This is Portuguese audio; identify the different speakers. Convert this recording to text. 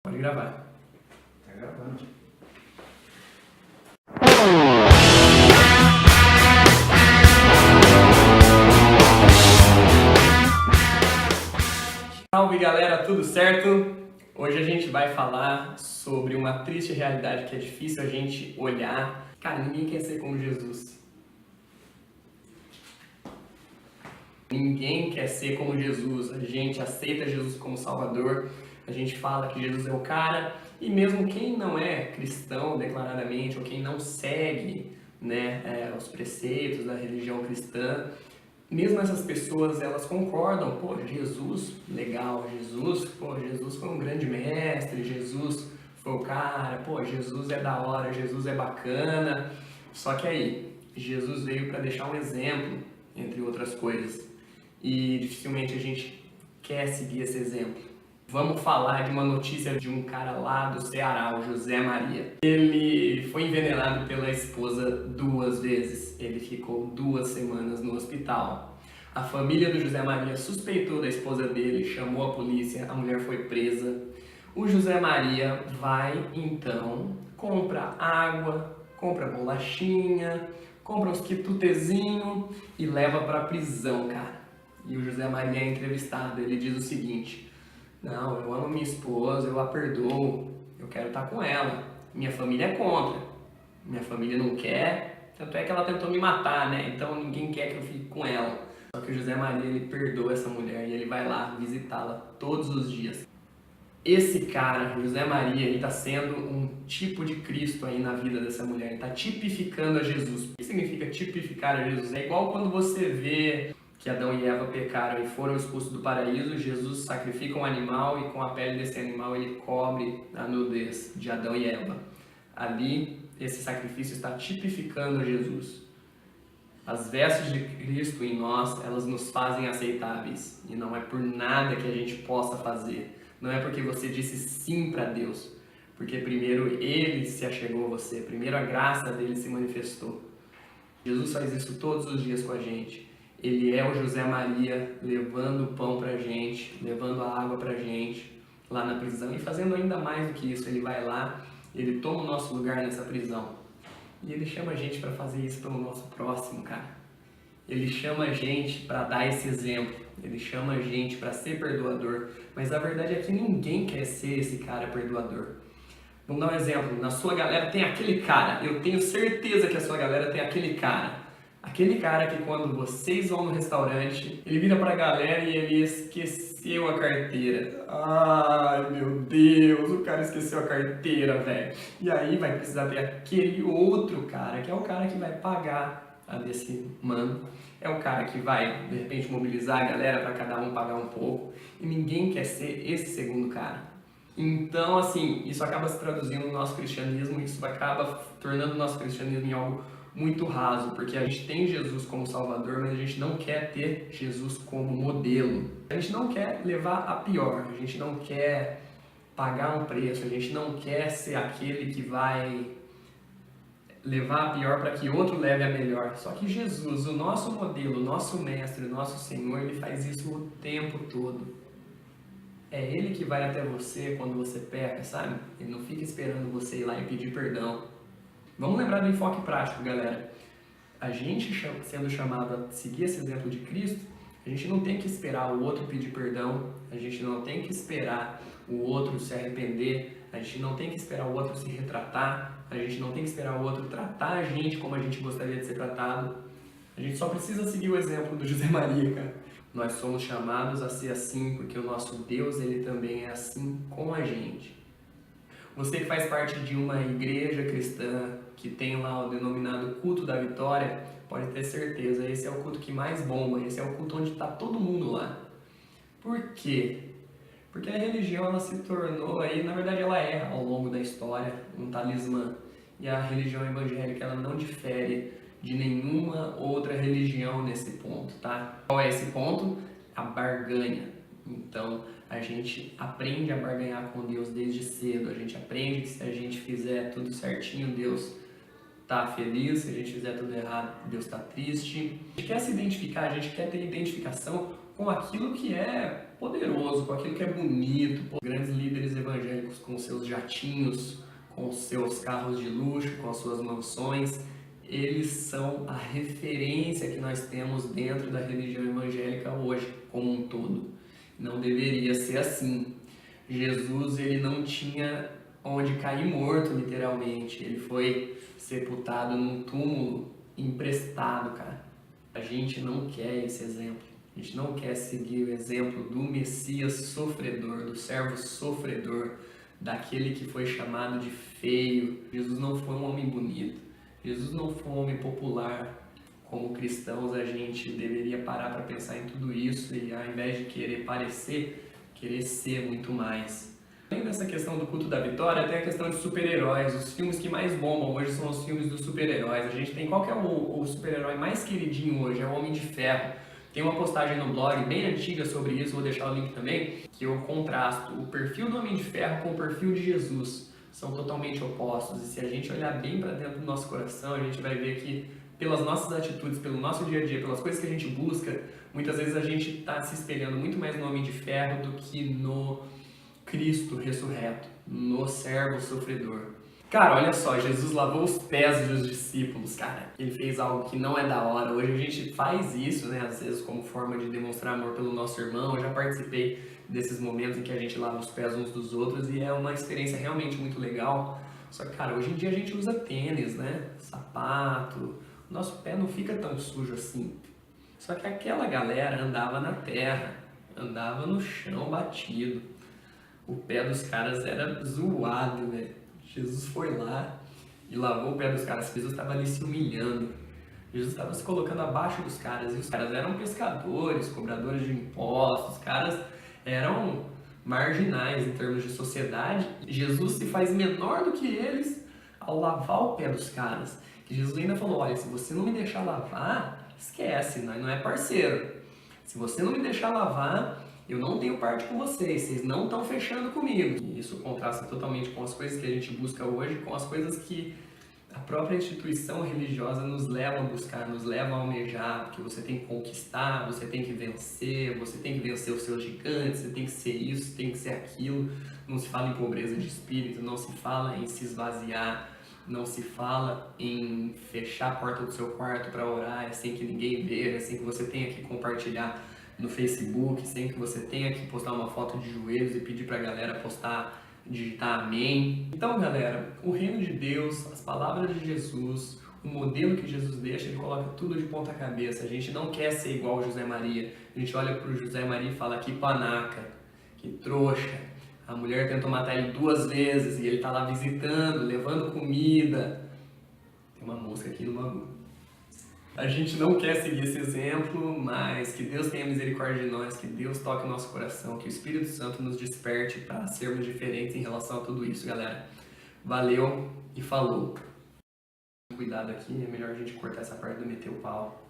Speaker 1: Pode gravar.
Speaker 2: Tá gravando.
Speaker 1: Salve galera, tudo certo? Hoje a gente vai falar sobre uma triste realidade que é difícil a gente olhar. Cara, ninguém quer ser como Jesus. Ninguém quer ser como Jesus. A gente aceita Jesus como Salvador. A gente fala que Jesus é o cara. E mesmo quem não é cristão declaradamente, ou quem não segue os preceitos da religião cristã, mesmo essas pessoas, elas concordam, pô, Jesus, legal, Jesus foi um grande mestre, Jesus foi o cara, pô, Jesus é da hora, Jesus é bacana. Só que aí, Jesus veio para deixar um exemplo, entre outras coisas, e dificilmente a gente quer seguir esse exemplo. Vamos falar de uma notícia de um cara lá do Ceará, o José Maria. Ele foi envenenado pela esposa 2 vezes. Ele ficou 2 semanas no hospital. A família do José Maria suspeitou da esposa dele, chamou a polícia, a mulher foi presa. O José Maria vai, então, compra água, compra bolachinha, compra uns quitutezinhos e leva para a prisão, cara. E o José Maria é entrevistado, ele diz o seguinte: não, eu amo minha esposa, eu a perdoo, eu quero estar com ela. Minha família é contra, minha família não quer, tanto é que ela tentou me matar, né? Então ninguém quer que eu fique com ela. Só que o José Maria, ele perdoa essa mulher e ele vai lá visitá-la todos os dias. Esse cara, José Maria, ele está sendo um tipo de Cristo aí na vida dessa mulher, ele está tipificando a Jesus. O que significa tipificar a Jesus? É igual quando você vê que Adão e Eva pecaram e foram expulsos do paraíso, Jesus sacrifica um animal e com a pele desse animal ele cobre a nudez de Adão e Eva. Ali, esse sacrifício está tipificando Jesus. As vestes de Cristo em nós, elas nos fazem aceitáveis. E não é por nada que a gente possa fazer. Não é porque você disse sim para Deus. Porque primeiro Ele se achegou a você. Primeiro a graça dele se manifestou. Jesus faz isso todos os dias com a gente. Ele é o José Maria levando o pão pra gente, levando a água pra gente lá na prisão. E fazendo ainda mais do que isso, ele vai lá, ele toma o nosso lugar nessa prisão. E ele chama a gente para fazer isso pelo nosso próximo, cara. Ele chama a gente para dar esse exemplo. Ele chama a gente para ser perdoador. Mas a verdade é que ninguém quer ser esse cara perdoador. Vamos dar um exemplo. Na sua galera tem aquele cara. Eu tenho certeza que a sua galera tem aquele cara. Aquele cara que quando vocês vão no restaurante, ele vira pra galera e ele esqueceu a carteira. Ai, meu Deus, o cara esqueceu a carteira, velho. E aí vai precisar ter aquele outro cara, que é o cara que vai pagar a desse mano. É o cara que vai, de repente, mobilizar a galera para cada um pagar um pouco. E ninguém quer ser esse segundo cara. Então, assim, isso acaba se traduzindo no nosso cristianismo, isso acaba tornando o nosso cristianismo em algo muito raso, porque a gente tem Jesus como Salvador, mas a gente não quer ter Jesus como modelo. A gente não quer levar a pior, a gente não quer pagar um preço, a gente não quer ser aquele que vai levar a pior para que outro leve a melhor. Só que Jesus, o nosso modelo, o nosso mestre, o nosso Senhor, ele faz isso o tempo todo. É Ele que vai até você quando você peca, sabe? Ele não fica esperando você ir lá e pedir perdão. Vamos lembrar do enfoque prático, galera. A gente sendo chamado a seguir esse exemplo de Cristo, a gente não tem que esperar o outro pedir perdão, a gente não tem que esperar o outro se arrepender, a gente não tem que esperar o outro se retratar, a gente não tem que esperar o outro tratar a gente como a gente gostaria de ser tratado. A gente só precisa seguir o exemplo do José Maria, cara. Nós somos chamados a ser assim porque o nosso Deus, ele também é assim com a gente. Você que faz parte de uma igreja cristã que tem lá o denominado culto da vitória, pode ter certeza, esse é o culto que mais bomba, esse é o culto onde está todo mundo lá. Por quê? Porque a religião ela se tornou aí, na verdade ela é ao longo da história um talismã. E a religião evangélica ela não difere de nenhuma outra religião nesse ponto, tá? Qual é esse ponto? A barganha. Então, a gente aprende a barganhar com Deus desde cedo. A gente aprende que se a gente fizer tudo certinho, Deus tá feliz. Se a gente fizer tudo errado, Deus tá triste. A gente quer se identificar, a gente quer ter identificação com aquilo que é poderoso, com aquilo que é bonito. Grandes líderes evangélicos com seus jatinhos, com seus carros de luxo, com as suas mansões, eles são a referência que nós temos dentro da religião evangélica hoje, como um todo. Não deveria ser assim. Jesus, ele não tinha onde cair morto, literalmente. Ele foi sepultado num túmulo emprestado, cara. A gente não quer esse exemplo. A gente não quer seguir o exemplo do Messias sofredor, do servo sofredor, daquele que foi chamado de feio. Jesus não foi um homem bonito. Jesus não foi um homem popular. Como cristãos, a gente deveria parar para pensar em tudo isso e, ao invés de querer parecer, querer ser muito mais. Além dessa questão do culto da vitória, tem a questão de super-heróis. Os filmes que mais bombam hoje são os filmes dos super-heróis. A gente tem qual que é o super-herói mais queridinho hoje? É o Homem de Ferro. Tem uma postagem no blog bem antiga sobre isso, vou deixar o link também, que eu contrasto o perfil do Homem de Ferro com o perfil de Jesus. São totalmente opostos. E se a gente olhar bem para dentro do nosso coração, a gente vai ver que pelas nossas atitudes, pelo nosso dia a dia, pelas coisas que a gente busca, muitas vezes a gente está se espelhando muito mais no Homem de Ferro do que no Cristo ressurreto, no servo sofredor. Cara, olha só, Jesus lavou os pés dos discípulos, cara. Ele fez algo que não é da hora. Hoje a gente faz isso, né, às vezes como forma de demonstrar amor pelo nosso irmão. Eu já participei desses momentos em que a gente lava os pés uns dos outros e é uma experiência realmente muito legal. Só que, cara, hoje em dia a gente usa tênis, né, sapato. O nosso pé não fica tão sujo assim. Só que aquela galera andava na terra, andava no chão batido. O pé dos caras era zoado, velho. Jesus foi lá e lavou o pé dos caras. Jesus estava ali se humilhando. Jesus estava se colocando abaixo dos caras. E os caras eram pescadores, cobradores de impostos. Os caras eram marginais em termos de sociedade. Jesus se faz menor do que eles ao lavar o pé dos caras. E Jesus ainda falou, olha, se você não me deixar lavar, esquece, não é parceiro. Se você não me deixar lavar, eu não tenho parte com vocês não estão fechando comigo. E isso contrasta totalmente com as coisas que a gente busca hoje, com as coisas que a própria instituição religiosa nos leva a buscar, nos leva a almejar, porque você tem que conquistar, você tem que vencer os seus gigantes, você tem que ser isso, tem que ser aquilo. Não se fala em pobreza de espírito, não se fala em se esvaziar, não se fala em fechar a porta do seu quarto para orar, é sem que ninguém veja, é sem que você tenha que compartilhar no Facebook, sem que você tenha que postar uma foto de joelhos e pedir para a galera postar, digitar amém. Então, galera, o reino de Deus, as palavras de Jesus, o modelo que Jesus deixa, ele coloca tudo de ponta cabeça. A gente não quer ser igual o José Maria. A gente olha para o José Maria e fala, que panaca, que trouxa. A mulher tentou matar ele 2 vezes e ele tá lá visitando, levando comida. Tem uma mosca aqui no bagulho. A gente não quer seguir esse exemplo, mas que Deus tenha misericórdia de nós, que Deus toque o nosso coração, que o Espírito Santo nos desperte para sermos diferentes em relação a tudo isso, galera. Valeu e falou. Cuidado aqui, é melhor a gente cortar essa parte do meter o pau.